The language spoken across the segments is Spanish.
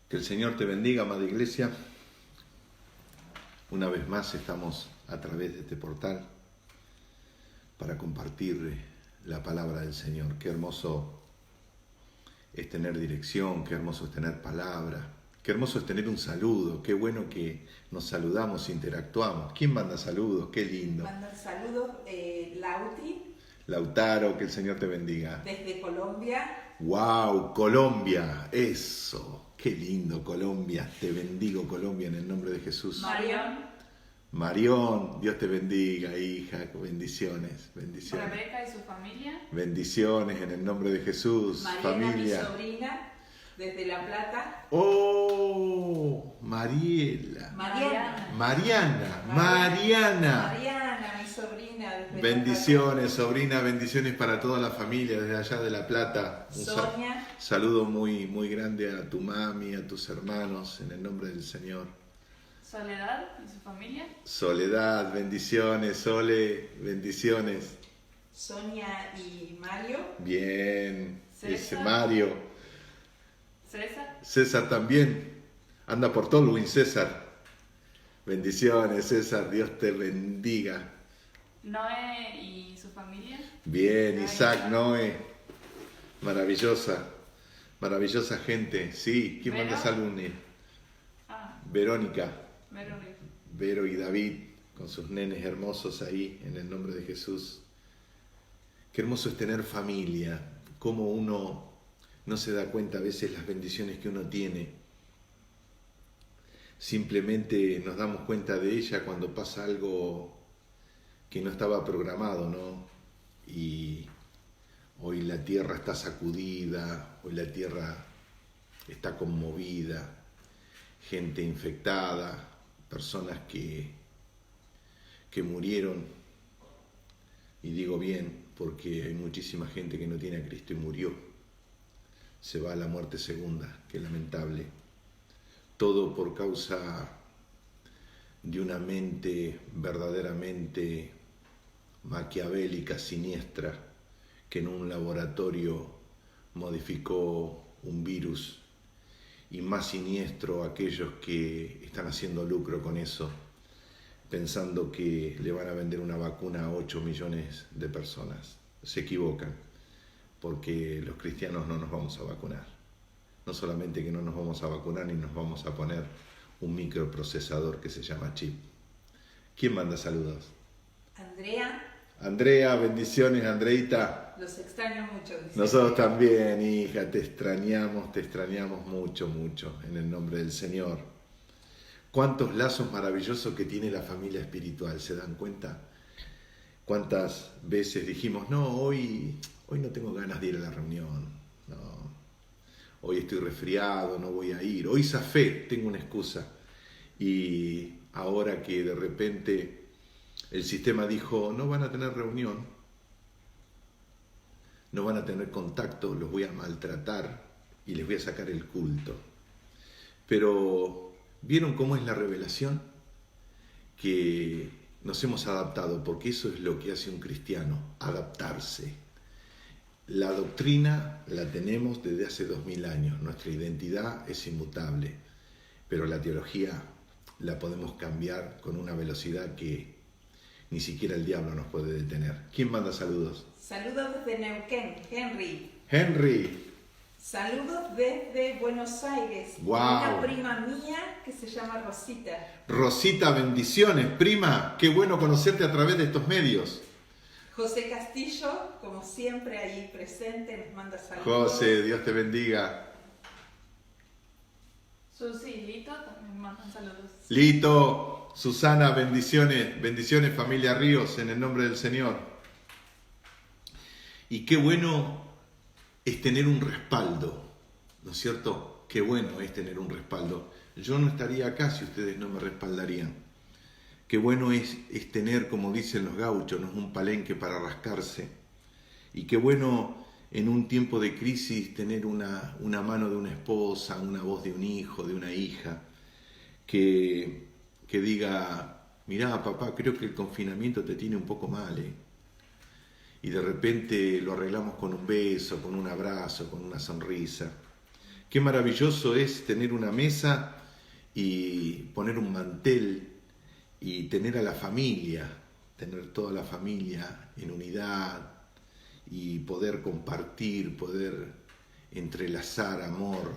Que el Señor te bendiga, amada iglesia. Una vez más estamos a través de este portal para compartir la palabra del Señor. Qué hermoso es tener dirección, qué hermoso es tener palabra, qué hermoso es tener un saludo, qué bueno que nos saludamos, interactuamos. ¿Quién manda saludos? Qué lindo. Manda saludos, Lauti. Lautaro, que el Señor te bendiga. Desde Colombia. ¡Wow! Colombia, eso. Qué lindo, Colombia. Te bendigo, Colombia, en el nombre de Jesús. Marión, Dios te bendiga, hija. Bendiciones, bendiciones. Rebeca y su familia. Bendiciones en el nombre de Jesús. Mariana, familia. Mi sobrina, desde La Plata. ¡Oh! Mariana, Mariana, mi sobrina. Desde bendiciones, sobrina, bendiciones para toda la familia desde allá de La Plata. Un Sonia. saludo muy, muy grande a tu mami, a tus hermanos, en el nombre del Señor. Soledad y su familia. Soledad, bendiciones, Sole, bendiciones. Sonia y Mario. Bien, César. ese Mario. César. César también. Anda por Tolwyn, César. Bendiciones, César, Dios te bendiga. Noé y su familia. Bien, Isaac, Noé. Maravillosa, maravillosa gente. Sí, ¿quién ¿Vero? manda saludos? Verónica. Verónica. Vero y David, con sus nenes hermosos ahí, en el nombre de Jesús. Qué hermoso es tener familia, cómo uno no se da cuenta a veces las bendiciones que uno tiene. Simplemente nos damos cuenta de ella cuando pasa algo que no estaba programado, ¿no? Y hoy la tierra está sacudida, hoy la tierra está conmovida, gente infectada, personas que murieron, y digo bien porque hay muchísima gente que no tiene a Cristo y murió, se va a la muerte segunda, qué lamentable, todo por causa de una mente verdaderamente maquiavélica, siniestra, que en un laboratorio modificó un virus, y más siniestro aquellos que están haciendo lucro con eso, pensando que le van a vender una vacuna a 8 millones de personas. Se equivocan, porque los cristianos no nos vamos a vacunar. No solamente que no nos vamos a vacunar, ni nos vamos a poner un microprocesador que se llama chip. ¿Quién manda saludos? Andrea. Andrea, bendiciones, Andreita. Los extraño mucho. Dice. Nosotros también, hija, te extrañamos mucho, mucho, en el nombre del Señor. Cuántos lazos maravillosos que tiene la familia espiritual, ¿se dan cuenta? Cuántas veces dijimos, no, hoy no tengo ganas de ir a la reunión, no, hoy estoy resfriado, no voy a ir, hoy zafé, tengo una excusa. Y ahora que de repente el sistema dijo, no van a tener reunión, no van a tener contacto, los voy a maltratar y les voy a sacar el culto. Pero, ¿vieron cómo es la revelación? Que nos hemos adaptado, porque eso es lo que hace un cristiano, adaptarse. La doctrina la tenemos desde hace 2000 años, nuestra identidad es inmutable, pero la teología la podemos cambiar con una velocidad que ni siquiera el diablo nos puede detener. ¿Quién manda saludos? Saludos desde Neuquén, Henry. Henry. Saludos desde Buenos Aires. Wow. Una prima mía que se llama Rosita. Rosita, bendiciones, prima. Qué bueno conocerte a través de estos medios. José Castillo, como siempre ahí presente, nos manda saludos. José, Dios te bendiga. Susi y Lito también mandan saludos. Lito, Susana, bendiciones, bendiciones familia Ríos, en el nombre del Señor. Y qué bueno es tener un respaldo, ¿no es cierto? Qué bueno es tener un respaldo. Yo no estaría acá si ustedes no me respaldarían. Qué bueno es tener, como dicen los gauchos, ¿no?, un palenque para rascarse. Y qué bueno en un tiempo de crisis tener una mano de una esposa, una voz de un hijo, de una hija, que diga, mirá papá, creo que el confinamiento te tiene un poco mal, y de repente lo arreglamos con un beso, con un abrazo, con una sonrisa. Qué maravilloso es tener una mesa y poner un mantel y tener a la familia, tener toda la familia en unidad y poder compartir, poder entrelazar amor,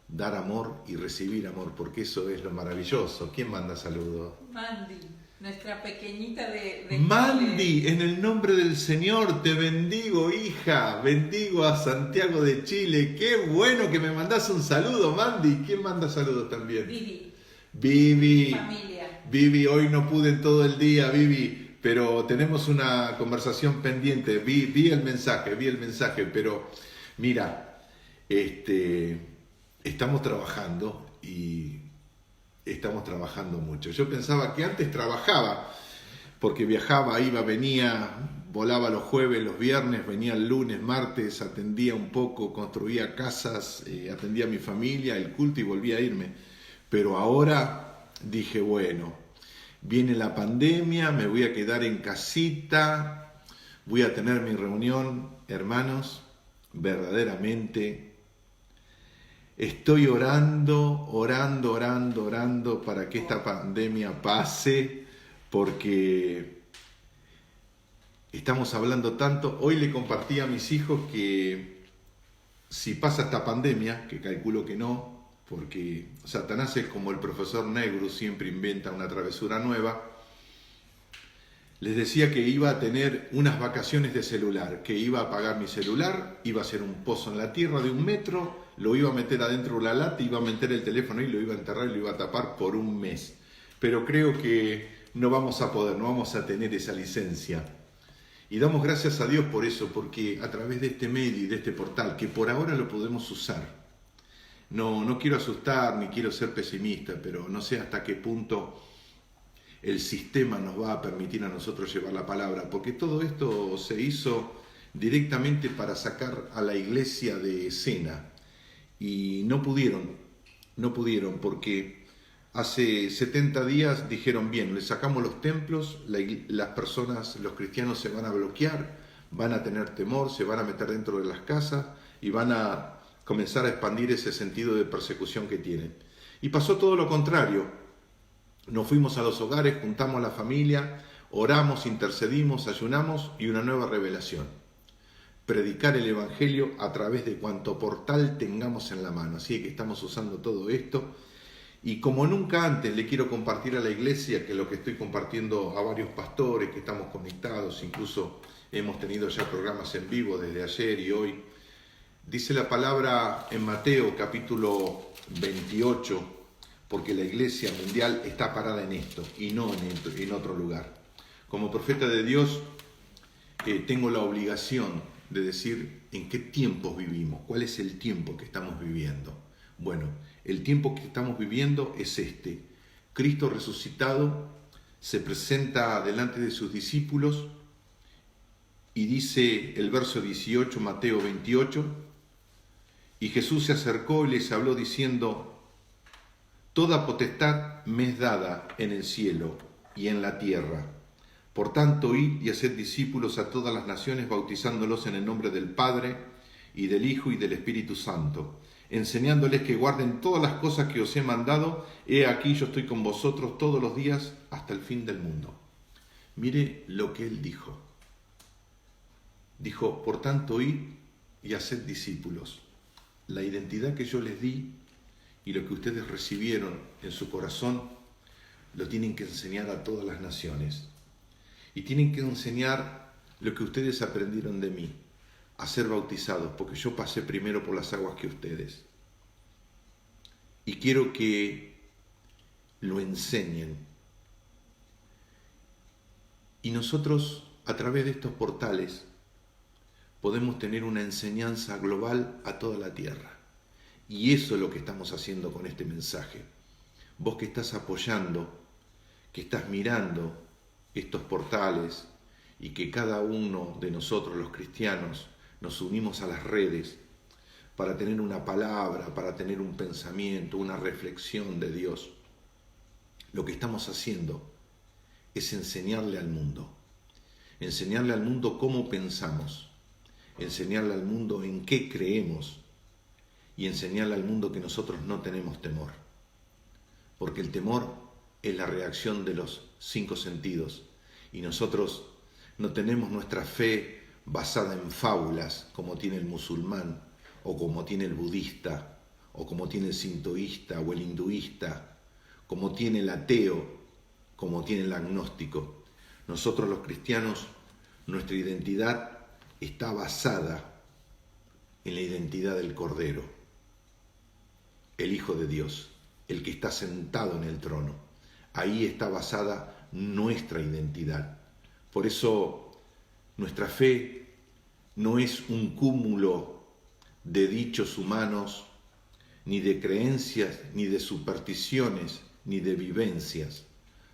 dar amor y recibir amor, porque eso es lo maravilloso. ¿Quién manda saludos? Mandy, nuestra pequeñita de Mandy, Chile. en el nombre del Señor, te bendigo, hija. Bendigo a Santiago de Chile. Qué bueno que me mandás un saludo, Mandy. ¿Quién manda saludos también? Vivi, Vivi. familia. Vivi, hoy no pude en todo el día, Vivi, pero tenemos una conversación pendiente. Vi el mensaje, pero mira, estamos trabajando y estamos trabajando mucho. Yo pensaba que antes trabajaba, porque viajaba, iba, venía, volaba los jueves, los viernes, venía el lunes, martes, atendía un poco, construía casas, atendía a mi familia, el culto y volvía a irme. Pero ahora dije, bueno, viene la pandemia, me voy a quedar en casita, voy a tener mi reunión, hermanos, verdaderamente estoy orando para que esta pandemia pase, porque estamos hablando tanto. Hoy le compartí a mis hijos que si pasa esta pandemia, que calculo que no, porque Satanás es como el profesor Negru, siempre inventa una travesura nueva. Les decía que iba a tener unas vacaciones de celular, que iba a apagar mi celular, iba a hacer un pozo en la tierra de 1 metro, lo iba a meter adentro de la lata, iba a meter el teléfono y lo iba a enterrar y lo iba a tapar por 1 mes. Pero creo que no vamos a poder, no vamos a tener esa licencia. Y damos gracias a Dios por eso, porque a través de este medio y de este portal, que por ahora lo podemos usar. No quiero asustar ni quiero ser pesimista, pero no sé hasta qué punto el sistema nos va a permitir a nosotros llevar la palabra, porque todo esto se hizo directamente para sacar a la iglesia de escena y no pudieron porque hace 70 días dijeron, bien, le sacamos los templos, las personas, los cristianos se van a bloquear, van a tener temor, se van a meter dentro de las casas y van a comenzar a expandir ese sentido de persecución que tienen. Y pasó todo lo contrario. Nos fuimos a los hogares, juntamos a la familia, oramos, intercedimos, ayunamos y una nueva revelación. Predicar el Evangelio a través de cuanto portal tengamos en la mano. Así que estamos usando todo esto. Y como nunca antes le quiero compartir a la iglesia, que lo que estoy compartiendo a varios pastores que estamos conectados, incluso hemos tenido ya programas en vivo desde ayer y hoy. Dice la palabra en Mateo capítulo 28, porque la iglesia mundial está parada en esto y no en otro lugar. Como profeta de Dios tengo la obligación de decir en qué tiempos vivimos, cuál es el tiempo que estamos viviendo. Bueno, el tiempo que estamos viviendo es este. Cristo resucitado se presenta delante de sus discípulos y dice el verso 18, Mateo 28, y Jesús se acercó y les habló diciendo, toda potestad me es dada en el cielo y en la tierra. Por tanto, id y haced discípulos a todas las naciones, bautizándolos en el nombre del Padre, y del Hijo, y del Espíritu Santo, enseñándoles que guarden todas las cosas que os he mandado. He aquí, yo estoy con vosotros todos los días hasta el fin del mundo. Mire lo que él dijo. Dijo, por tanto, id y haced discípulos. La identidad que yo les di y lo que ustedes recibieron en su corazón, lo tienen que enseñar a todas las naciones. Y tienen que enseñar lo que ustedes aprendieron de mí, a ser bautizados, porque yo pasé primero por las aguas que ustedes. Y quiero que lo enseñen. Y nosotros, a través de estos portales, podemos tener una enseñanza global a toda la tierra. Y eso es lo que estamos haciendo con este mensaje. Vos que estás apoyando, que estás mirando estos portales y que cada uno de nosotros, los cristianos, nos unimos a las redes para tener una palabra, para tener un pensamiento, una reflexión de Dios. Lo que estamos haciendo es enseñarle al mundo cómo pensamos, enseñarle al mundo en qué creemos y enseñarle al mundo que nosotros no tenemos temor. Porque el temor es la reacción de los 5 sentidos y nosotros no tenemos nuestra fe basada en fábulas como tiene el musulmán o como tiene el budista o como tiene el sintoísta o el hinduista, como tiene el ateo, como tiene el agnóstico. Nosotros los cristianos, nuestra identidad está basada en la identidad del Cordero, el Hijo de Dios, el que está sentado en el trono. Ahí está basada nuestra identidad. Por eso nuestra fe no es un cúmulo de dichos humanos, ni de creencias, ni de supersticiones, ni de vivencias,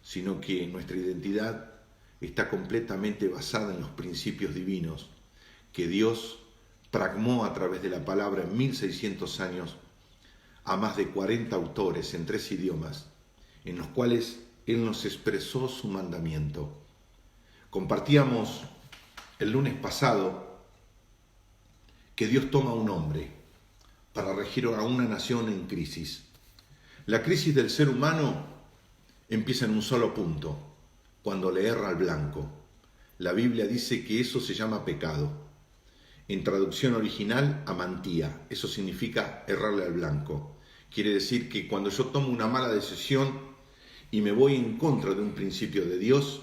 sino que nuestra identidad está completamente basada en los principios divinos que Dios pragmó a través de la palabra en 1600 años a más de 40 autores en 3 idiomas, en los cuales Él nos expresó su mandamiento. Compartíamos el lunes pasado que Dios toma un hombre para regir a una nación en crisis. La crisis del ser humano empieza en un solo punto, cuando le erra al blanco. La Biblia dice que eso se llama pecado. En traducción original, amantía. Eso significa errarle al blanco. Quiere decir que cuando yo tomo una mala decisión y me voy en contra de un principio de Dios,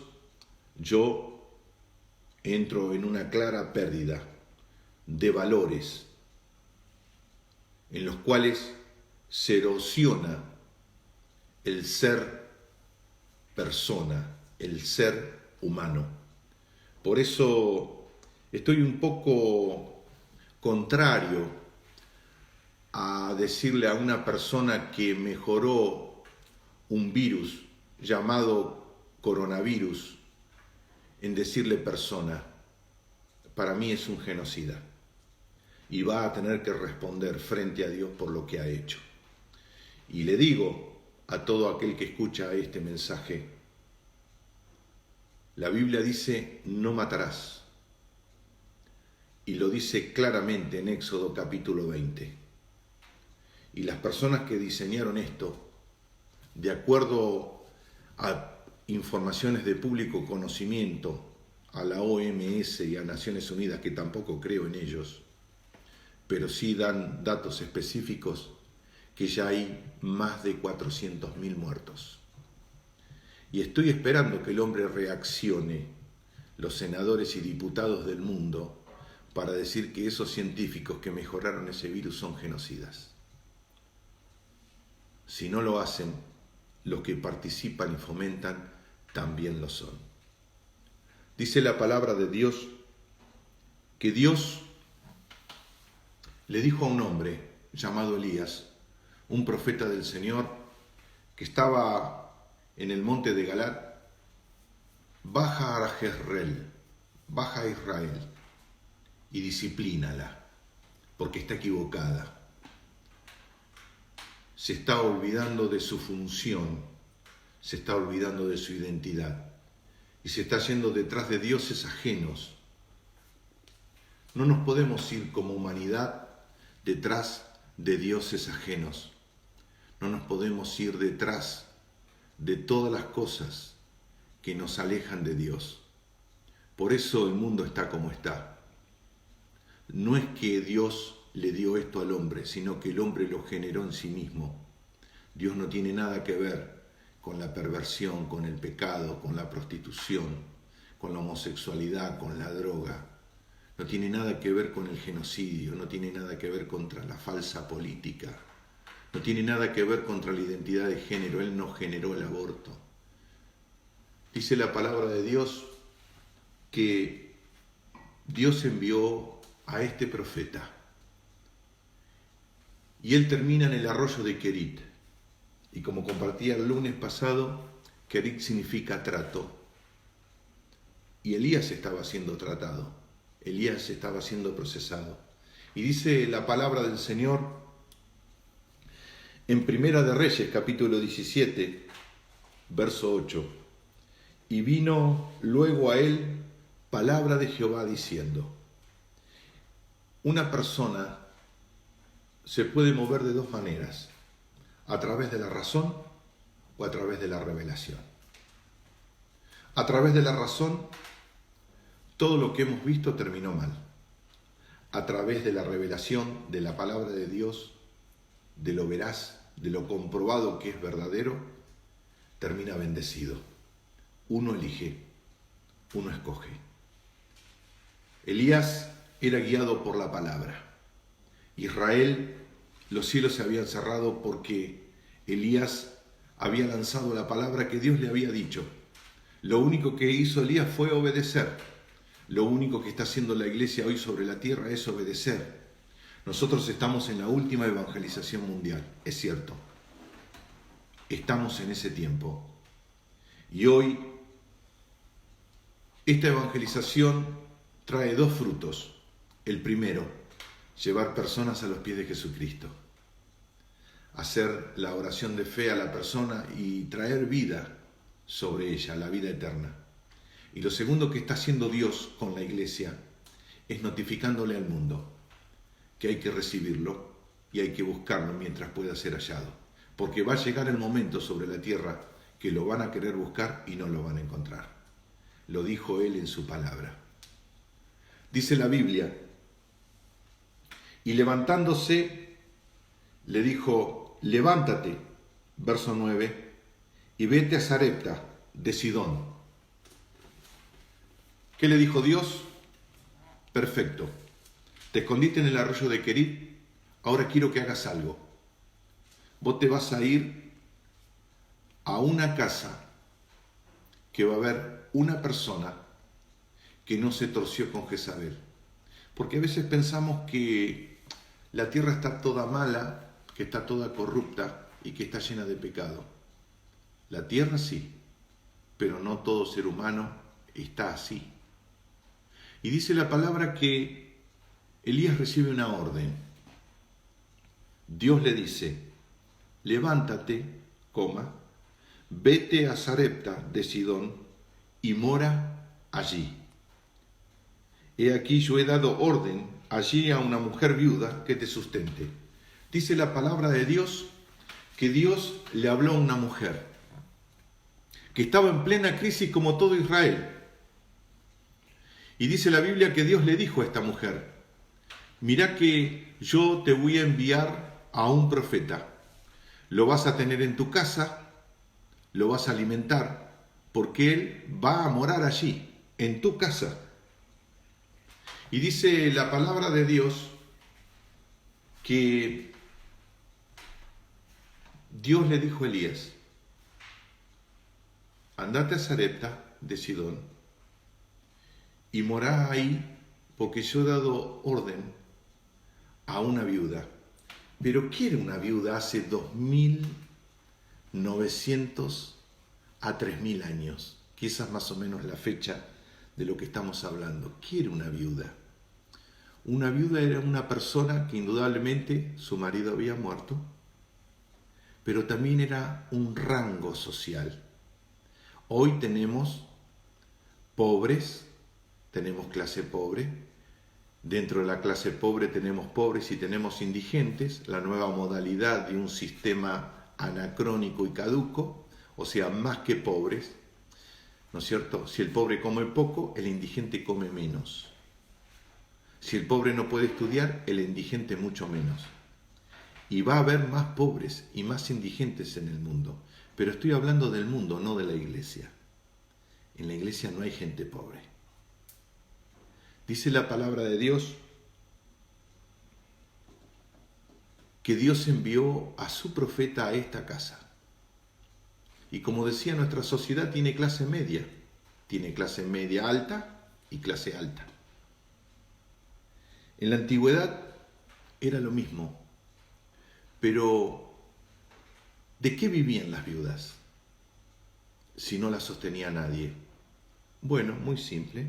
yo entro en una clara pérdida de valores en los cuales se erosiona el ser persona, el ser humano. Por eso estoy un poco contrario a decirle a una persona que mejoró un virus llamado coronavirus en decirle persona. Para mí es un genocida y va a tener que responder frente a Dios por lo que ha hecho. Y le digo a todo aquel que escucha este mensaje, la Biblia dice no matarás, y lo dice claramente en Éxodo capítulo 20. Y las personas que diseñaron esto, de acuerdo a informaciones de público conocimiento, a la OMS y a Naciones Unidas, que tampoco creo en ellos, pero sí dan datos específicos, que ya hay más de 400.000 muertos. Y estoy esperando que el hombre reaccione, los senadores y diputados del mundo, para decir que esos científicos que mejoraron ese virus son genocidas. Si no lo hacen, los que participan y fomentan también lo son. Dice la palabra de Dios que Dios le dijo a un hombre llamado Elías, un profeta del Señor, que estaba en el monte de Galat, baja a Jezreel, baja a Israel y disciplínala, porque está equivocada. Se está olvidando de su función, se está olvidando de su identidad y se está yendo detrás de dioses ajenos. No nos podemos ir como humanidad detrás de dioses ajenos. No nos podemos ir detrás de todas las cosas que nos alejan de Dios. Por eso el mundo está como está. No es que Dios le dio esto al hombre, sino que el hombre lo generó en sí mismo. Dios no tiene nada que ver con la perversión, con el pecado, con la prostitución, con la homosexualidad, con la droga. No tiene nada que ver con el genocidio, no tiene nada que ver contra la falsa política, no tiene nada que ver contra la identidad de género. Él no generó el aborto. Dice la palabra de Dios que Dios envió a este profeta y él termina en el arroyo de Kerit. Y como compartía el lunes pasado, Kerit significa trato. Y Elías estaba siendo tratado, Elías estaba siendo procesado. Y dice la palabra del Señor en Primera de Reyes, capítulo 17, verso 8. Y vino luego a él palabra de Jehová diciendo: una persona se puede mover de dos maneras, a través de la razón o a través de la revelación. A través de la razón, todo lo que hemos visto terminó mal. A través de la revelación de la palabra de Dios, de lo veraz, de lo comprobado que es verdadero, termina bendecido. Uno elige, uno escoge. Elías era guiado por la palabra. Israel, los cielos se habían cerrado porque Elías había lanzado la palabra que Dios le había dicho. Lo único que hizo Elías fue obedecer. Lo único que está haciendo la iglesia hoy sobre la tierra es obedecer. Nosotros estamos en la última evangelización mundial, es cierto. Estamos en ese tiempo. Y hoy, esta evangelización trae dos frutos. El primero, llevar personas a los pies de Jesucristo. Hacer la oración de fe a la persona y traer vida sobre ella, la vida eterna. Y lo segundo que está haciendo Dios con la iglesia es notificándole al mundo que hay que recibirlo y hay que buscarlo mientras pueda ser hallado. Porque va a llegar el momento sobre la tierra que lo van a querer buscar y no lo van a encontrar. Lo dijo Él en su palabra. Dice la Biblia, y levantándose le dijo, levántate, verso 9, y vete a Sarepta de Sidón. ¿Qué le dijo Dios? Perfecto. Te escondiste en el arroyo de Querit, ahora quiero que hagas algo. Vos te vas a ir a una casa que va a haber una persona que no se torció con Jezabel. Porque a veces pensamos que la tierra está toda mala, que está toda corrupta y que está llena de pecado. La tierra sí, pero no todo ser humano está así. Y dice la palabra que Elías recibe una orden. Dios le dice, levántate, vete a Sarepta de Sidón y mora allí. He aquí yo he dado orden allí a una mujer viuda que te sustente. Dice la palabra de Dios que Dios le habló a una mujer que estaba en plena crisis como todo Israel. Y dice la Biblia que Dios le dijo a esta mujer, mirá que yo te voy a enviar a un profeta. Lo vas a tener en tu casa, lo vas a alimentar, porque él va a morar allí, en tu casa. Y dice la palabra de Dios que Dios le dijo a Elías, andate a Sarepta de Sidón y morá ahí porque yo he dado orden a una viuda. Pero ¿qué era una viuda hace 2900 a 3000 años? Que esa es más o menos la fecha de lo que estamos hablando. ¿Qué era una viuda? Una viuda era una persona que indudablemente su marido había muerto, pero también era un rango social. Hoy tenemos pobres, tenemos clase pobre, dentro de la clase pobre tenemos pobres y tenemos indigentes, la nueva modalidad de un sistema anacrónico y caduco, o sea, más que pobres, ¿no es cierto? Si el pobre come poco, el indigente come menos. Si el pobre no puede estudiar, el indigente mucho menos. Y va a haber más pobres y más indigentes en el mundo. Pero estoy hablando del mundo, no de la iglesia. En la iglesia no hay gente pobre. Dice la palabra de Dios que Dios envió a su profeta a esta casa. Y como decía, nuestra sociedad tiene clase media alta y clase alta. En la antigüedad era lo mismo, pero ¿de qué vivían las viudas si no las sostenía nadie? Bueno, muy simple.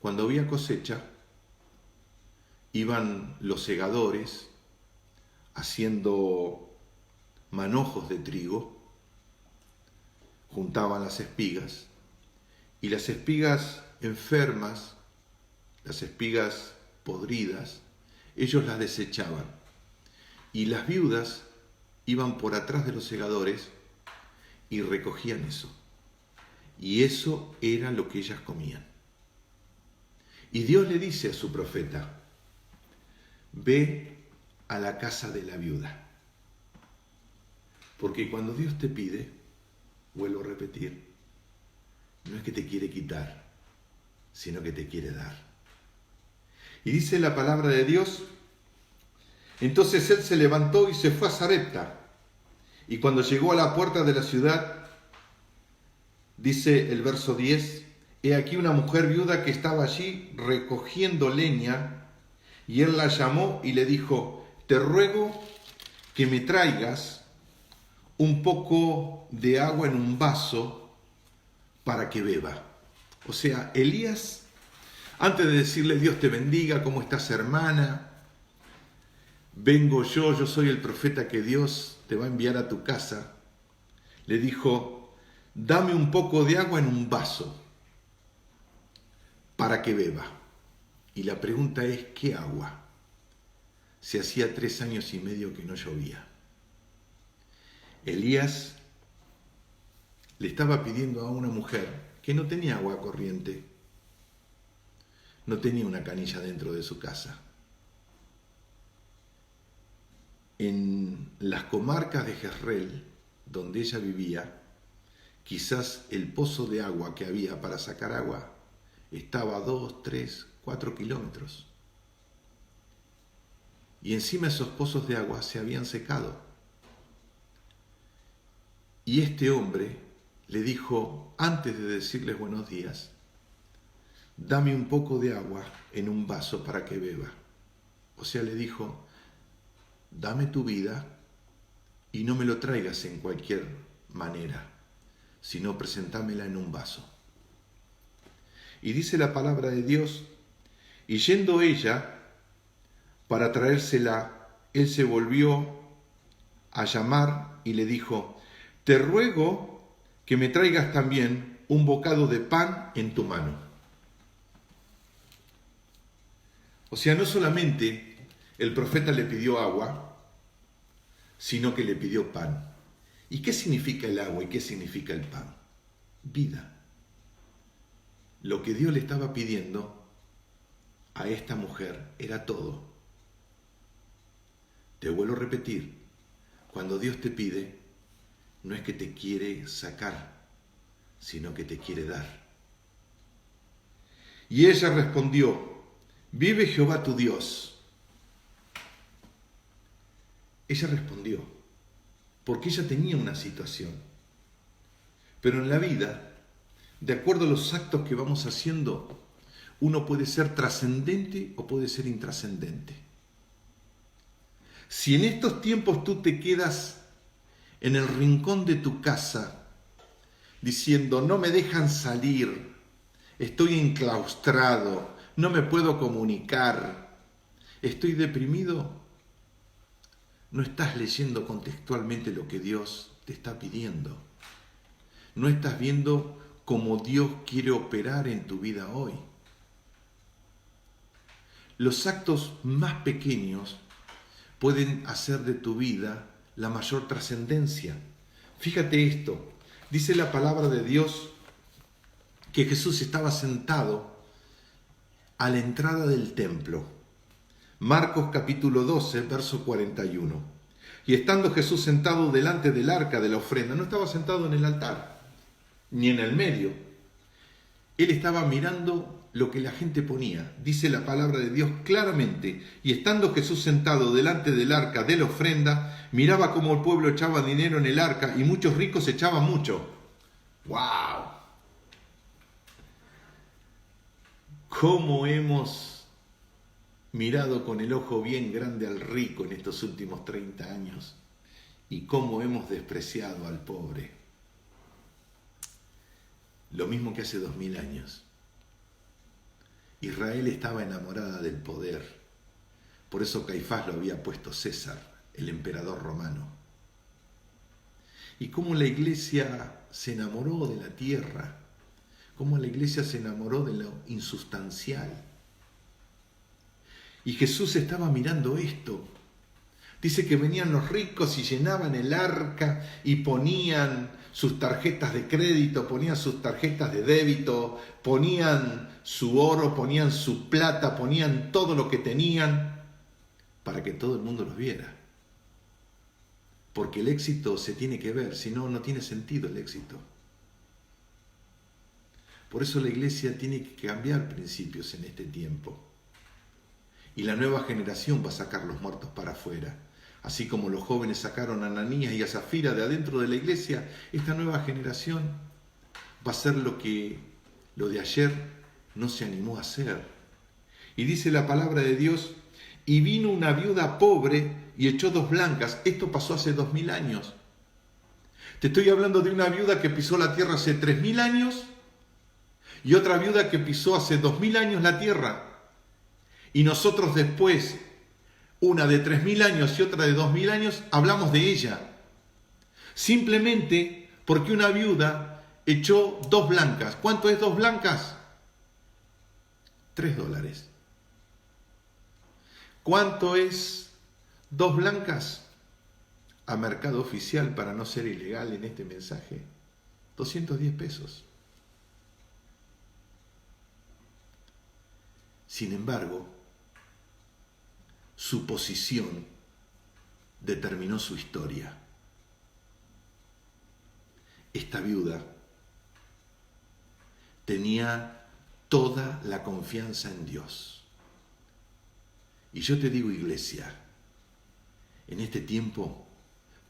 Cuando había cosecha, iban los segadores haciendo manojos de trigo, juntaban las espigas, y las espigas enfermas, las espigas podridas, ellos las desechaban. Y las viudas iban por atrás de los segadores y recogían eso. Y eso era lo que ellas comían. Y Dios le dice a su profeta, ve a la casa de la viuda. Porque cuando Dios te pide, vuelvo a repetir, no es que te quiere quitar, sino que te quiere dar. Y dice la palabra de Dios, entonces él se levantó y se fue a Sarepta. Y cuando llegó a la puerta de la ciudad, dice el verso 10, he aquí una mujer viuda que estaba allí recogiendo leña, y él la llamó y le dijo, te ruego que me traigas un poco de agua en un vaso para que beba. O sea, Elías, antes de decirle Dios te bendiga, ¿cómo estás, hermana? Vengo yo soy el profeta que Dios te va a enviar a tu casa. Le dijo, dame un poco de agua en un vaso para que beba. Y la pregunta es, ¿qué agua? Si hacía 3 años y medio que no llovía. Elías le estaba pidiendo a una mujer que no tenía agua corriente, no tenía una canilla dentro de su casa. En las comarcas de Jezreel, donde ella vivía, quizás el pozo de agua que había para sacar agua estaba a 2, 3, 4 kilómetros. Y encima esos pozos de agua se habían secado. Y este hombre le dijo, antes de decirles buenos días, dame un poco de agua en un vaso para que beba. O sea, le dijo, dame tu vida y no me lo traigas en cualquier manera, sino presentámela en un vaso. Y dice la palabra de Dios, y yendo ella para traérsela, él se volvió a llamar y le dijo, te ruego que me traigas también un bocado de pan en tu mano. O sea, no solamente el profeta le pidió agua, sino que le pidió pan. ¿Y qué significa el agua y qué significa el pan? Vida. Lo que Dios le estaba pidiendo a esta mujer era todo. Te vuelvo a repetir, cuando Dios te pide, no es que te quiere sacar, sino que te quiere dar. Y ella respondió, vive Jehová tu Dios. Ella respondió, porque ella tenía una situación. Pero en la vida, de acuerdo a los actos que vamos haciendo, uno puede ser trascendente o puede ser intrascendente. Si en estos tiempos tú te quedas en el rincón de tu casa diciendo, no me dejan salir, estoy enclaustrado, no me puedo comunicar, estoy deprimido, no estás leyendo contextualmente lo que Dios te está pidiendo. No estás viendo cómo Dios quiere operar en tu vida hoy. Los actos más pequeños pueden hacer de tu vida la mayor trascendencia. Fíjate esto, dice la palabra de Dios que Jesús estaba sentado a la entrada del templo. Marcos capítulo 12, verso 41. Y estando Jesús sentado delante del arca de la ofrenda, no estaba sentado en el altar, ni en el medio. Él estaba mirando lo que la gente ponía. Dice la palabra de Dios claramente. Y estando Jesús sentado delante del arca de la ofrenda, miraba cómo el pueblo echaba dinero en el arca y muchos ricos echaban mucho. ¡Wow! ¿Cómo hemos mirado con el ojo bien grande al rico en estos últimos 30 años? Y cómo hemos despreciado al pobre. Lo mismo que hace 2000 años. Israel estaba enamorada del poder. Por eso Caifás lo había puesto César, el emperador romano. Y cómo la iglesia se enamoró de la tierra, cómo la iglesia se enamoró de lo insustancial. Y Jesús estaba mirando esto. Dice que venían los ricos y llenaban el arca y ponían sus tarjetas de crédito, ponían sus tarjetas de débito, ponían su oro, ponían su plata, ponían todo lo que tenían para que todo el mundo los viera. Porque el éxito se tiene que ver, si no, no tiene sentido el éxito. Por eso la iglesia tiene que cambiar principios en este tiempo. Y la nueva generación va a sacar los muertos para afuera. Así como los jóvenes sacaron a Ananías y a Zafira de adentro de la iglesia, esta nueva generación va a hacer lo de ayer no se animó a hacer. Y dice la palabra de Dios, y vino una viuda pobre y echó 2 blancas. Esto pasó hace 2000 años. Te estoy hablando de una viuda que pisó la tierra hace 3000 años y otra viuda que pisó hace 2000 años la tierra. Y nosotros después, una de 3000 años y otra de 2000 años, hablamos de ella. Simplemente porque una viuda echó 2 blancas. ¿Cuánto es 2 blancas? $3. ¿Cuánto es 2 blancas? A mercado oficial, para no ser ilegal en este mensaje, 210 pesos. Sin embargo, su posición determinó su historia. Esta viuda tenía toda la confianza en Dios. Y yo te digo, iglesia, en este tiempo,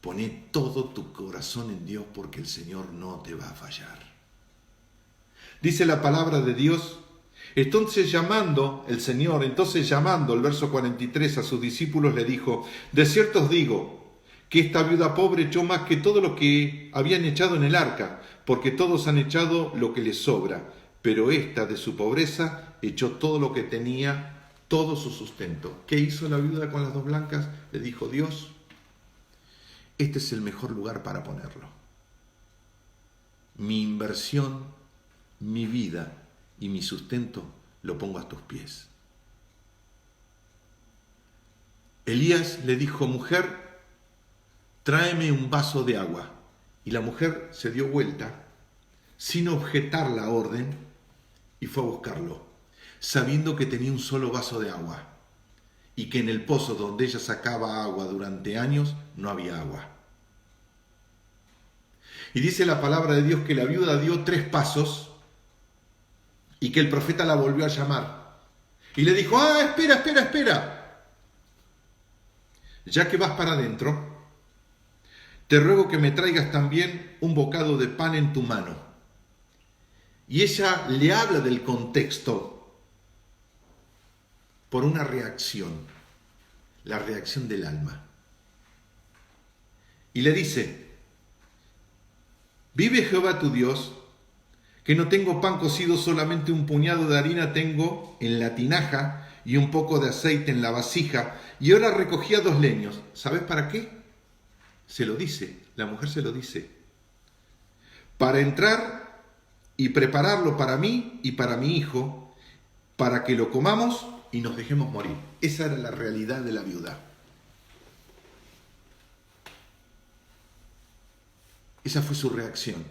poné todo tu corazón en Dios porque el Señor no te va a fallar. Dice la palabra de Dios, entonces llamando, el verso 43, a sus discípulos le dijo, de cierto os digo, que esta viuda pobre echó más que todo lo que habían echado en el arca, porque todos han echado lo que les sobra, pero esta de su pobreza echó todo lo que tenía, todo su sustento. ¿Qué hizo la viuda con las 2 blancas? Le dijo Dios, este es el mejor lugar para ponerlo. Mi inversión, mi vida y mi sustento lo pongo a tus pies. Elías le dijo, mujer, tráeme un vaso de agua. Y la mujer se dio vuelta, sin objetar la orden, y fue a buscarlo, sabiendo que tenía un solo vaso de agua, y que en el pozo donde ella sacaba agua durante años no había agua. Y dice la palabra de Dios que la viuda dio 3 pasos, y que el profeta la volvió a llamar. Y le dijo, espera. Ya que vas para adentro, te ruego que me traigas también un bocado de pan en tu mano. Y ella le habla del contexto por una reacción, la reacción del alma. Y le dice, vive Jehová tu Dios, que no tengo pan cocido, solamente un puñado de harina tengo en la tinaja y un poco de aceite en la vasija, y ahora recogía 2 leños. ¿Sabes para qué? Se lo dice, la mujer se lo dice. Para entrar y prepararlo para mí y para mi hijo, para que lo comamos y nos dejemos morir. Esa era la realidad de la viuda. Esa fue su reacción.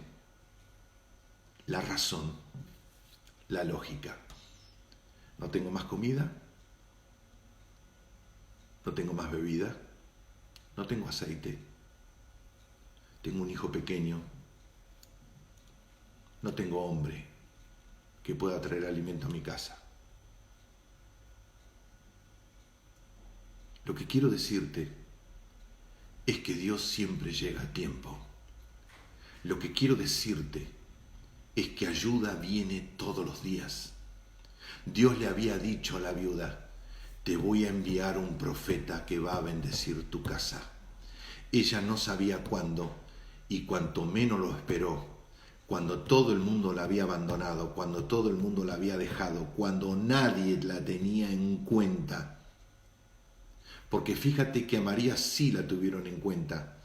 La razón, la lógica. No tengo más comida, no tengo más bebida, no tengo aceite, tengo un hijo pequeño, no tengo hombre que pueda traer alimento a mi casa. Lo que quiero decirte es que Dios siempre llega a tiempo. Lo que quiero decirte es que ayuda viene todos los días. Dios le había dicho a la viuda, te voy a enviar un profeta que va a bendecir tu casa. Ella no sabía cuándo, y cuanto menos lo esperó, cuando todo el mundo la había abandonado, cuando todo el mundo la había dejado, cuando nadie la tenía en cuenta. Porque fíjate que a María sí la tuvieron en cuenta,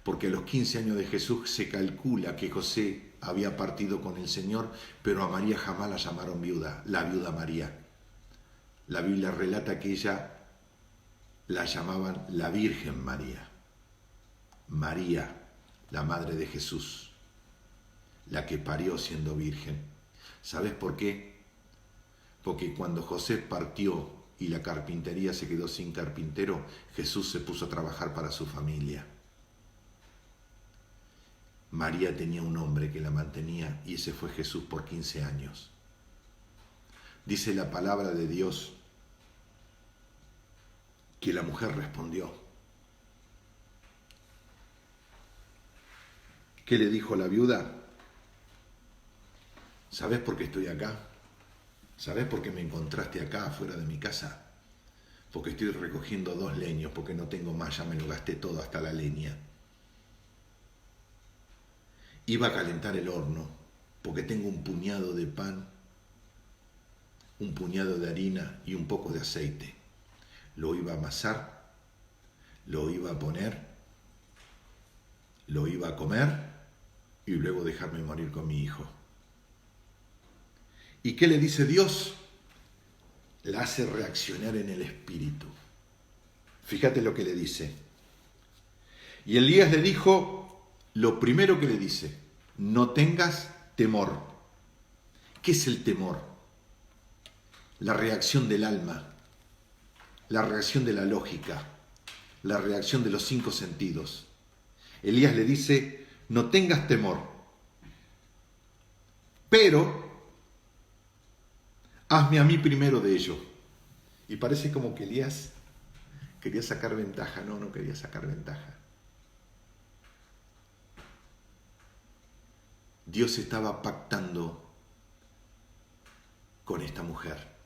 porque a los 15 años de Jesús se calcula que José había partido con el Señor, pero a María jamás la llamaron viuda, la viuda María. La Biblia relata que ella la llamaban la Virgen María. María, la madre de Jesús, la que parió siendo virgen. ¿Sabes por qué? Porque cuando José partió y la carpintería se quedó sin carpintero, Jesús se puso a trabajar para su familia. María tenía un hombre que la mantenía y ese fue Jesús por 15 años. Dice la palabra de Dios que la mujer respondió. ¿Qué le dijo la viuda? ¿Sabes por qué estoy acá? ¿Sabes por qué me encontraste acá afuera de mi casa? Porque estoy recogiendo 2 leños, porque no tengo más, ya me lo gasté todo hasta la leña. Iba a calentar el horno, porque tengo un puñado de pan, un puñado de harina y un poco de aceite. Lo iba a amasar, lo iba a poner, lo iba a comer y luego dejarme morir con mi hijo. ¿Y qué le dice Dios? La hace reaccionar en el espíritu. Fíjate lo que le dice. Y Elías le dijo, lo primero que le dice, no tengas temor. ¿Qué es el temor? La reacción del alma, la reacción de la lógica, la reacción de los 5 sentidos. Elías le dice, no tengas temor, pero hazme a mí primero de ello. Y parece como que Elías quería sacar ventaja. No, no quería sacar ventaja. Dios estaba pactando con esta mujer.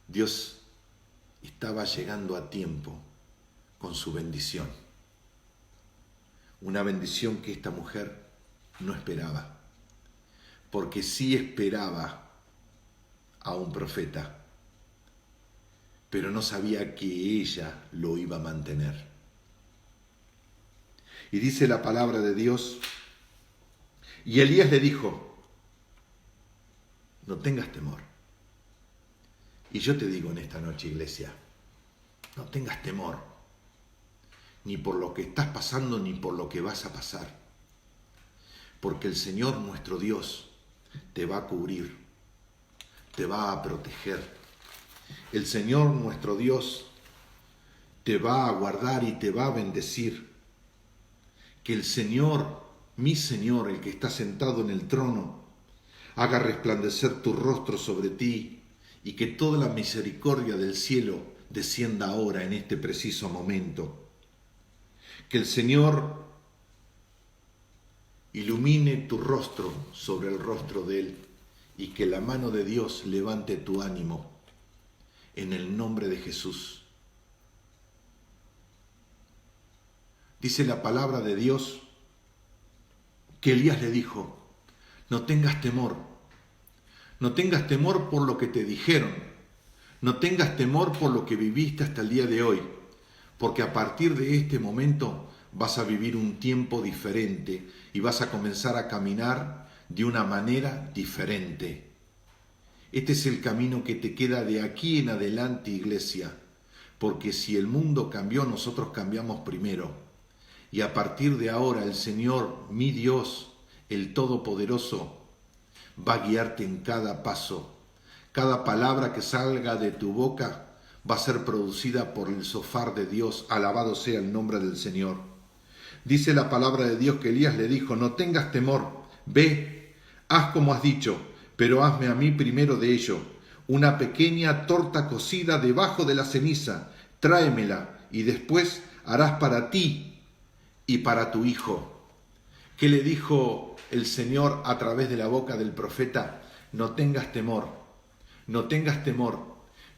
Dios estaba llegando a tiempo con su bendición. Una bendición que esta mujer no esperaba. Porque sí esperaba a un profeta, pero no sabía que ella lo iba a mantener. Y dice la palabra de Dios, y Elías le dijo, no tengas temor. Y yo te digo en esta noche, iglesia, no tengas temor, ni por lo que estás pasando, ni por lo que vas a pasar. Porque el Señor nuestro Dios te va a cubrir, te va a proteger. El Señor nuestro Dios te va a guardar y te va a bendecir. Que el Señor, mi Señor, el que está sentado en el trono, haga resplandecer tu rostro sobre ti y que toda la misericordia del cielo descienda ahora en este preciso momento. Que el Señor ilumine tu rostro sobre el rostro de Él y que la mano de Dios levante tu ánimo en el nombre de Jesús. Dice la palabra de Dios que Elías le dijo, no tengas temor por lo que te dijeron, no tengas temor por lo que viviste hasta el día de hoy, porque a partir de este momento vas a vivir un tiempo diferente y vas a comenzar a caminar de una manera diferente. Este es el camino que te queda de aquí en adelante, iglesia, porque si el mundo cambió, nosotros cambiamos primero. Y a partir de ahora el Señor, mi Dios, el Todopoderoso, va a guiarte en cada paso. Cada palabra que salga de tu boca va a ser producida por el shofar de Dios. Alabado sea el nombre del Señor. Dice la palabra de Dios que Elías le dijo, no tengas temor, ve, haz como has dicho, pero hazme a mí primero de ello, una pequeña torta cocida debajo de la ceniza, tráemela y después harás para ti y para tu hijo. ¿Qué le dijo el Señor a través de la boca del profeta? No tengas temor,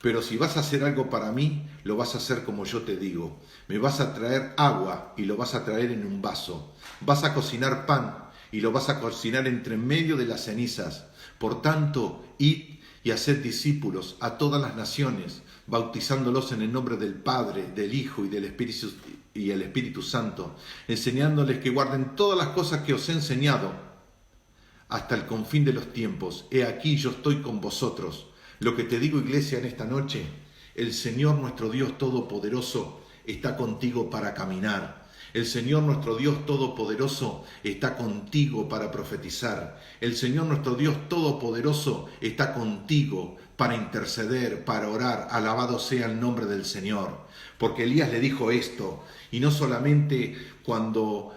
pero si vas a hacer algo para mí, lo vas a hacer como yo te digo. Me vas a traer agua y lo vas a traer en un vaso. Vas a cocinar pan y lo vas a cocinar entre medio de las cenizas. Por tanto, id y haced discípulos a todas las naciones, bautizándolos en el nombre del Padre, del Hijo y del Espíritu Santo, enseñándoles que guarden todas las cosas que os he enseñado hasta el confín de los tiempos. He aquí yo estoy con vosotros. Lo que te digo, iglesia, en esta noche el Señor nuestro Dios Todopoderoso está contigo para caminar. El Señor nuestro Dios Todopoderoso está contigo para profetizar. El Señor nuestro Dios Todopoderoso está contigo para interceder, para orar. Alabado sea el nombre del Señor. Porque Elías le dijo esto, y no solamente cuando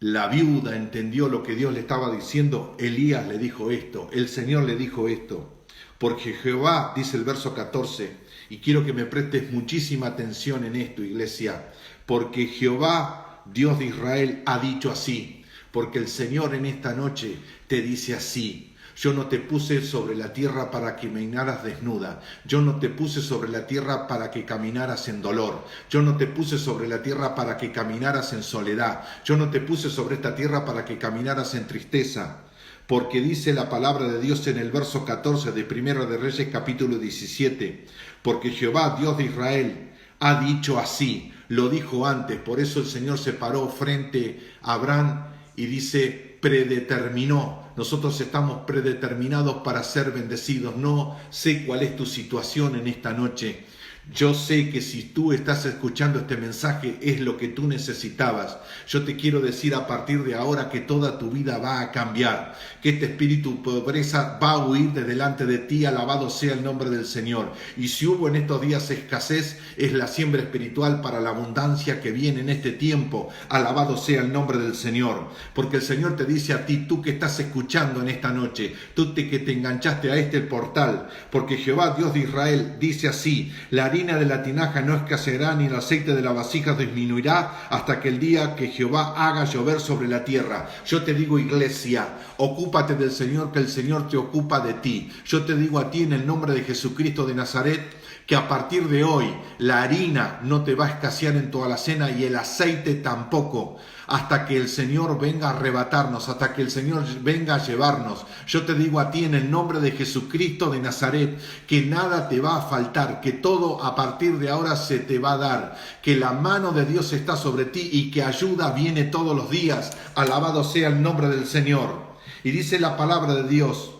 la viuda entendió lo que Dios le estaba diciendo, Elías le dijo esto, el Señor le dijo esto. Porque Jehová, dice el verso 14, y quiero que me prestes muchísima atención en esto, iglesia, porque Jehová, Dios de Israel, ha dicho así, porque el Señor en esta noche te dice así: yo no te puse sobre la tierra para que caminaras desnuda. Yo no te puse sobre la tierra para que caminaras en dolor. Yo no te puse sobre la tierra para que caminaras en soledad. Yo no te puse sobre esta tierra para que caminaras en tristeza. Porque dice la palabra de Dios en el verso 14 de Primero de Reyes capítulo 17. Porque Jehová, Dios de Israel, ha dicho así. Lo dijo antes. Por eso el Señor se paró frente a Abraham y dice: predeterminó. Nosotros estamos predeterminados para ser bendecidos. No sé cuál es tu situación en esta noche. Yo sé que si tú estás escuchando este mensaje es lo que tú necesitabas. Yo te quiero decir a partir de ahora que toda tu vida va a cambiar, que este espíritu de pobreza va a huir de delante de ti. Alabado sea el nombre del Señor. Y si hubo en estos días escasez, es la siembra espiritual para la abundancia que viene en este tiempo. Alabado sea el nombre del Señor. Porque el Señor te dice a ti, tú que estás escuchando en esta noche, que te enganchaste a este portal, porque Jehová, Dios de Israel, dice así: la harina de la tinaja no escaseará, ni el aceite de la vasija disminuirá, hasta que el día que Jehová haga llover sobre la tierra. Yo te digo, iglesia, ocúpate del Señor, que el Señor te ocupa de ti. Yo te digo a ti en el nombre de Jesucristo de Nazaret, que a partir de hoy la harina no te va a escasear en tu alacena y el aceite tampoco, hasta que el Señor venga a arrebatarnos, hasta que el Señor venga a llevarnos. Yo te digo a ti en el nombre de Jesucristo de Nazaret, que nada te va a faltar, que todo a partir de ahora se te va a dar, que la mano de Dios está sobre ti y que ayuda viene todos los días. Alabado sea el nombre del Señor. Y dice la palabra de Dios: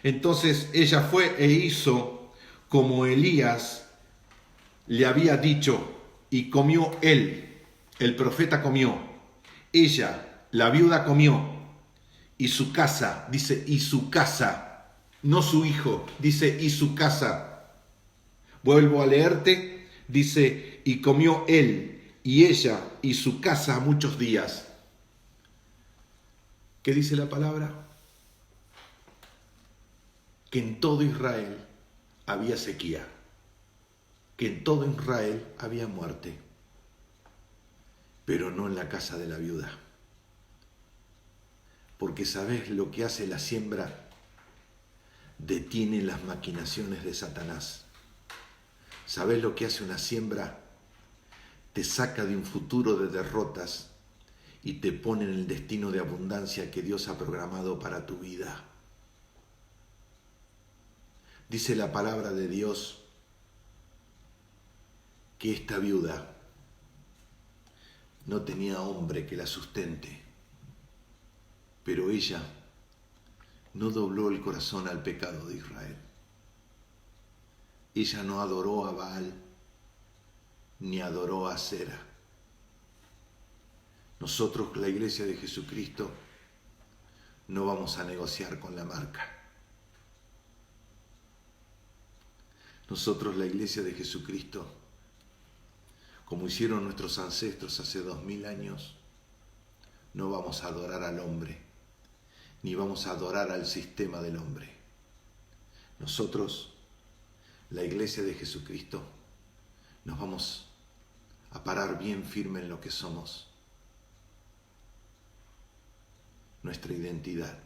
entonces ella fue e hizo como Elías le había dicho, y comió él, el profeta comió, ella, la viuda comió, y su casa, dice, y su casa, no su hijo, dice, y su casa. Vuelvo a leerte, dice, y comió él, y ella, y su casa muchos días. ¿Qué dice la palabra? Que en todo Israel había sequía, que en todo Israel había muerte, pero no en la casa de la viuda. Porque ¿sabes lo que hace la siembra? Detiene las maquinaciones de Satanás. ¿Sabes lo que hace una siembra? Te saca de un futuro de derrotas y te pone en el destino de abundancia que Dios ha programado para tu vida. Dice la palabra de Dios que esta viuda no tenía hombre que la sustente, pero ella no dobló el corazón al pecado de Israel. Ella no adoró a Baal ni adoró a Asera. Nosotros, la Iglesia de Jesucristo, no vamos a negociar con la marca. Nosotros, la Iglesia de Jesucristo, como hicieron nuestros ancestros hace 2000 años, no vamos a adorar al hombre, ni vamos a adorar al sistema del hombre. Nosotros, la Iglesia de Jesucristo, nos vamos a parar bien firme en lo que somos, nuestra identidad.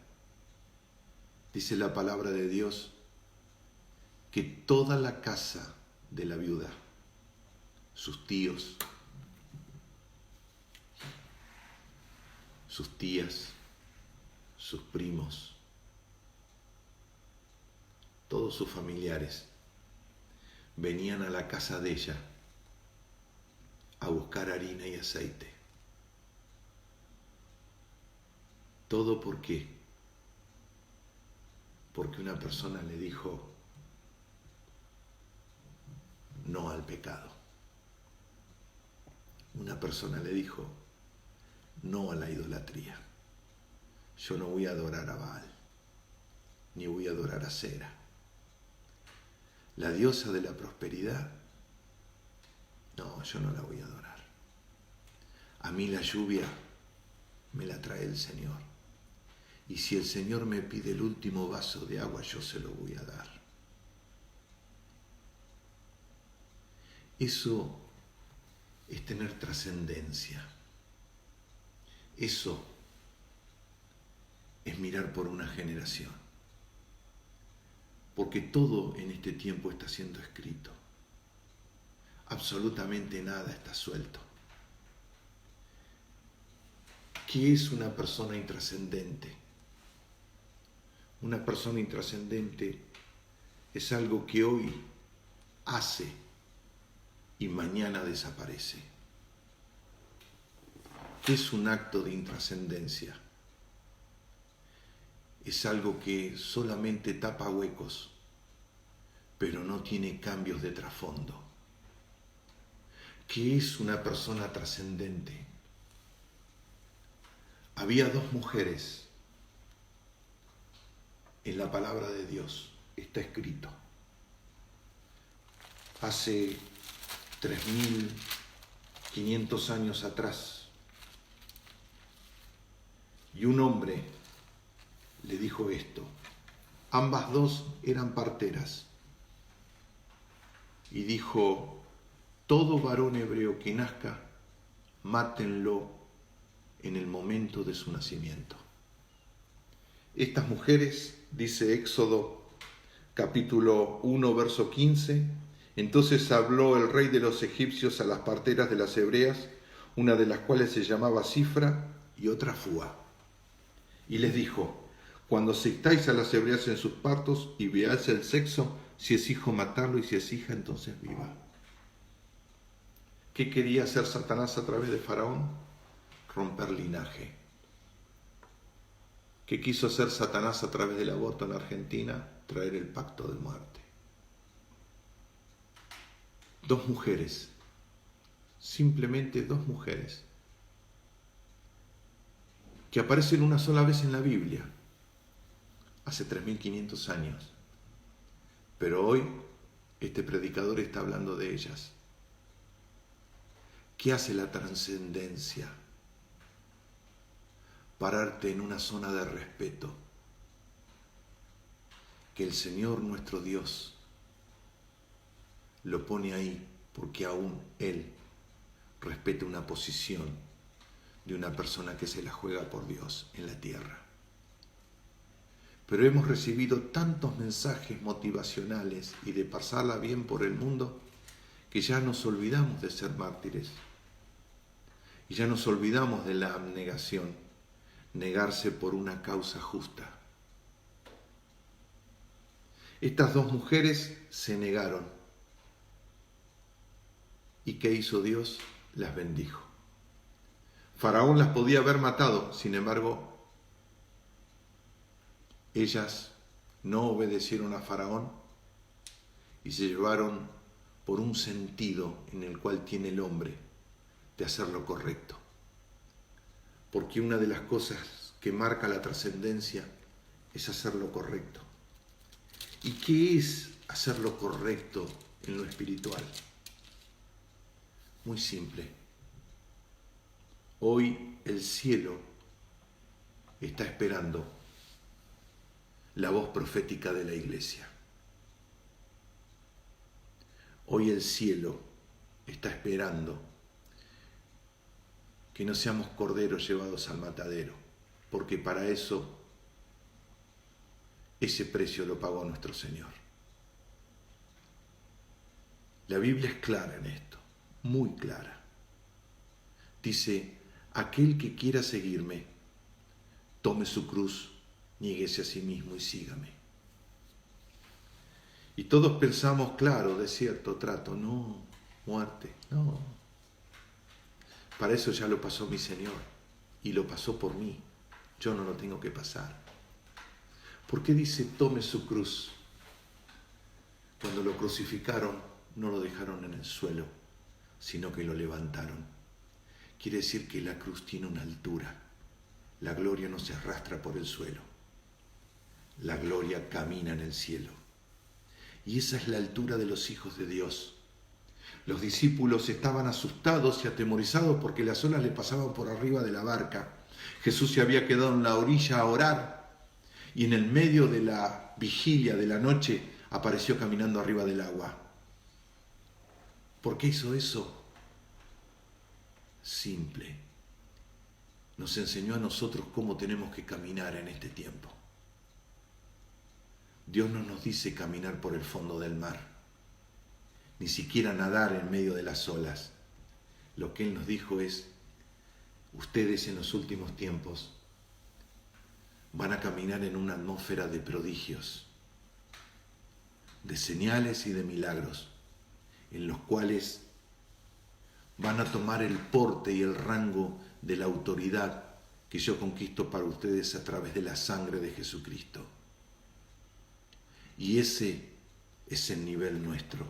Dice la palabra de Dios que toda la casa de la viuda, sus tíos, sus tías, sus primos, todos sus familiares, venían a la casa de ella a buscar harina y aceite. ¿Todo por qué? Porque una persona le dijo: no al pecado. Una persona le dijo, no a la idolatría. Yo no voy a adorar a Baal, ni voy a adorar a Sera. La diosa de la prosperidad, no, yo no la voy a adorar. A mí la lluvia me la trae el Señor. Y si el Señor me pide el último vaso de agua, yo se lo voy a dar. Eso es tener trascendencia. Eso es mirar por una generación. Porque todo en este tiempo está siendo escrito. Absolutamente nada está suelto. ¿Qué es una persona intrascendente? Una persona intrascendente es algo que hoy hace y mañana desaparece. ¿Qué es un acto de intrascendencia? Es algo que solamente tapa huecos, pero no tiene cambios de trasfondo. ¿Qué es una persona trascendente? Había dos mujeres en la palabra de Dios, está escrito. Hace 3.500 años atrás, y un hombre le dijo esto. Ambas dos eran parteras. Y dijo, todo varón hebreo que nazca, mátenlo en el momento de su nacimiento. Estas mujeres, dice Éxodo capítulo 1, verso 15, entonces habló el rey de los egipcios a las parteras de las hebreas, una de las cuales se llamaba Cifra y otra Fúa. Y les dijo, cuando aceptáis a las hebreas en sus partos y veáis el sexo, si es hijo matarlo y si es hija entonces viva. ¿Qué quería hacer Satanás a través de Faraón? Romper linaje. ¿Qué quiso hacer Satanás a través del aborto en Argentina? Traer el pacto de muerte. Dos mujeres, simplemente dos mujeres, que aparecen una sola vez en la Biblia, hace 3.500 años. Pero hoy este predicador está hablando de ellas. ¿Qué hace la trascendencia? Pararte en una zona de respeto. Que el Señor nuestro Dios lo pone ahí porque aún Él respeta una posición de una persona que se la juega por Dios en la tierra. Pero hemos recibido tantos mensajes motivacionales y de pasarla bien por el mundo que ya nos olvidamos de ser mártires. Y ya nos olvidamos de la abnegación, negarse por una causa justa. Estas dos mujeres se negaron. ¿Y qué hizo Dios? Las bendijo. Faraón las podía haber matado, sin embargo, ellas no obedecieron a Faraón y se llevaron por un sentido en el cual tiene el hombre de hacer lo correcto. Porque una de las cosas que marca la trascendencia es hacer lo correcto. ¿Y qué es hacer lo correcto en lo espiritual? Muy simple. Hoy el cielo está esperando la voz profética de la iglesia. Hoy el cielo está esperando que no seamos corderos llevados al matadero, porque para eso ese precio lo pagó nuestro Señor. La Biblia es clara en esto, muy clara. Dice, aquel que quiera seguirme, tome su cruz, niéguese a sí mismo y sígame. Y todos pensamos, claro, desierto, trato, no, muerte, no. Para eso ya lo pasó mi Señor y lo pasó por mí. Yo no lo tengo que pasar. ¿Por qué dice tome su cruz? Cuando lo crucificaron no lo dejaron en el suelo, sino que lo levantaron. Quiere decir que la cruz tiene una altura. La gloria no se arrastra por el suelo. La gloria camina en el cielo. Y esa es la altura de los hijos de Dios. Los discípulos estaban asustados y atemorizados porque las olas le pasaban por arriba de la barca. Jesús se había quedado en la orilla a orar y en el medio de la vigilia de la noche apareció caminando arriba del agua. ¿Por qué hizo eso? Simple. Nos enseñó a nosotros cómo tenemos que caminar en este tiempo. Dios no nos dice caminar por el fondo del mar, ni siquiera nadar en medio de las olas. Lo que Él nos dijo es, ustedes en los últimos tiempos van a caminar en una atmósfera de prodigios, de señales y de milagros, en los cuales van a tomar el porte y el rango de la autoridad que yo conquisto para ustedes a través de la sangre de Jesucristo. Y ese es el nivel nuestro.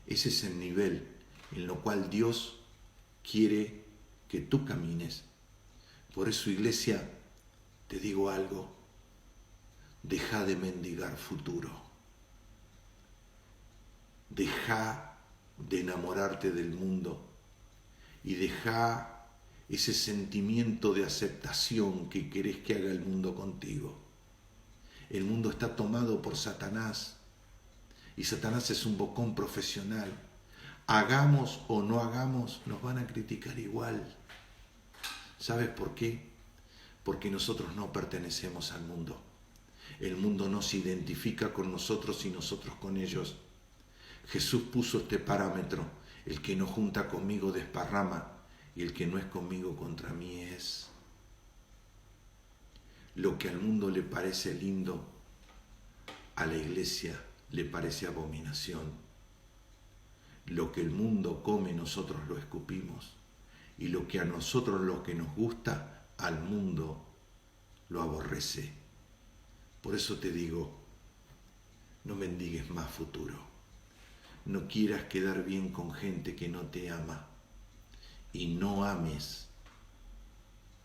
Ese es el nivel en lo cual Dios quiere que tú camines. Por eso, iglesia, te digo algo. Deja de mendigar futuro. Deja de enamorarte del mundo. Y deja ese sentimiento de aceptación que querés que haga el mundo contigo. El mundo está tomado por Satanás y Satanás es un bocón profesional. Hagamos o no hagamos, nos van a criticar igual. ¿Sabes por qué? Porque nosotros no pertenecemos al mundo. El mundo no se identifica con nosotros y nosotros con ellos. Jesús puso este parámetro: el que no junta conmigo desparrama y el que no es conmigo contra mí es. Lo que al mundo le parece lindo, a la iglesia le parece abominación. Lo que el mundo come, nosotros lo escupimos. Y lo que a nosotros lo que nos gusta, al mundo lo aborrece. Por eso te digo, no mendigues más futuro. No quieras quedar bien con gente que no te ama. Y no ames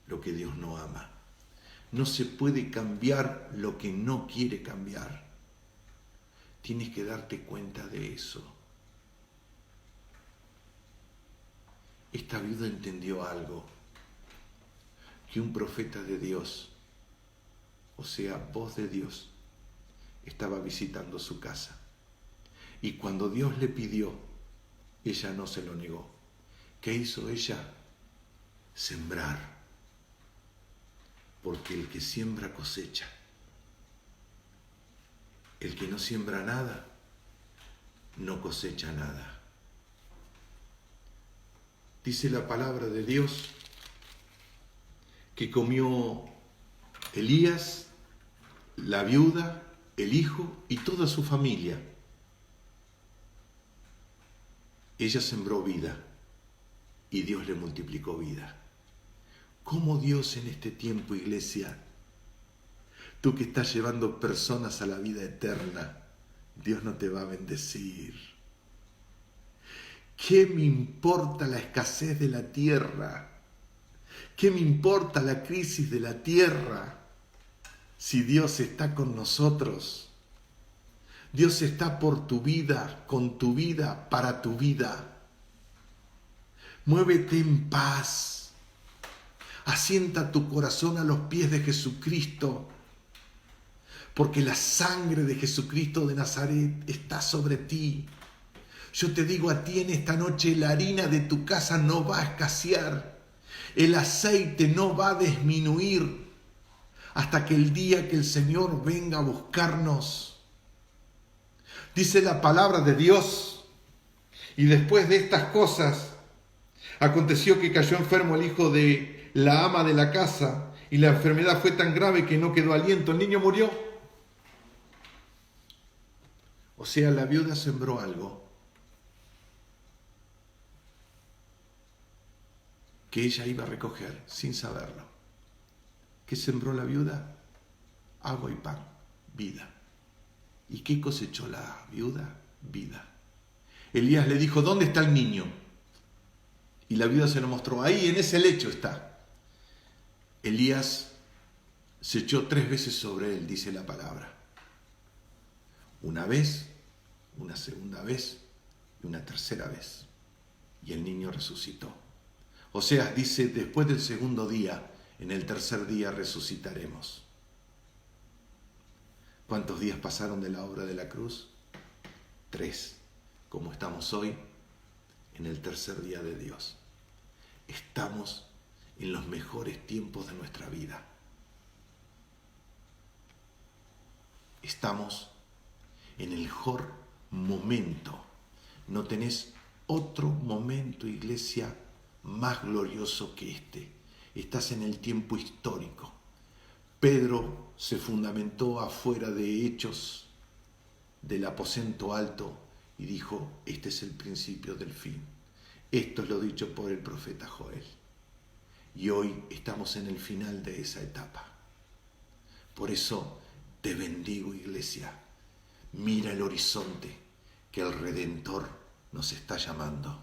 lo que Dios no ama. No se puede cambiar lo que no quiere cambiar. Tienes que darte cuenta de eso. Esta viuda entendió algo, que un profeta de Dios, o sea, voz de Dios, estaba visitando su casa. Y cuando Dios le pidió, ella no se lo negó. ¿Qué hizo ella? Sembrar. Porque el que siembra cosecha. El que no siembra nada, no cosecha nada. Dice la palabra de Dios que comió Elías, la viuda, el hijo y toda su familia. Ella sembró vida y Dios le multiplicó vida. ¿Cómo Dios en este tiempo, iglesia, tú que estás llevando personas a la vida eterna, Dios no te va a bendecir? ¿Qué me importa la escasez de la tierra? ¿Qué me importa la crisis de la tierra si Dios está con nosotros? Dios está por tu vida, con tu vida, para tu vida. Muévete en paz. Asienta tu corazón a los pies de Jesucristo, porque la sangre de Jesucristo de Nazaret está sobre ti. Yo te digo a ti en esta noche, la harina de tu casa no va a escasear, el aceite no va a disminuir hasta que el día que el Señor venga a buscarnos. Dice la palabra de Dios, y después de estas cosas, aconteció que cayó enfermo el hijo de la ama de la casa, y la enfermedad fue tan grave que no quedó aliento. El niño murió. O sea, la viuda sembró algo que ella iba a recoger sin saberlo. ¿Qué sembró la viuda? Agua y pan, vida. ¿Y qué cosechó la viuda? Vida. Elías le dijo, ¿dónde está el niño? Y la viuda se lo mostró, ahí en ese lecho está. Elías se echó 3 veces sobre él, dice la palabra. Una vez, una segunda vez y una tercera vez. Y el niño resucitó. Oseas dice, después del segundo día, en el tercer día resucitaremos. ¿Cuántos días pasaron de la obra de la cruz? 3. Como estamos hoy, en el tercer día de Dios. Estamos en los mejores tiempos de nuestra vida. Estamos en el mejor momento. No tenés otro momento, iglesia, más glorioso que este. Estás en el tiempo histórico. Pedro se fundamentó afuera de Hechos del aposento alto y dijo, este es el principio del fin. Esto es lo dicho por el profeta Joel. Y hoy estamos en el final de esa etapa. Por eso te bendigo, iglesia. Mira el horizonte, que el Redentor nos está llamando.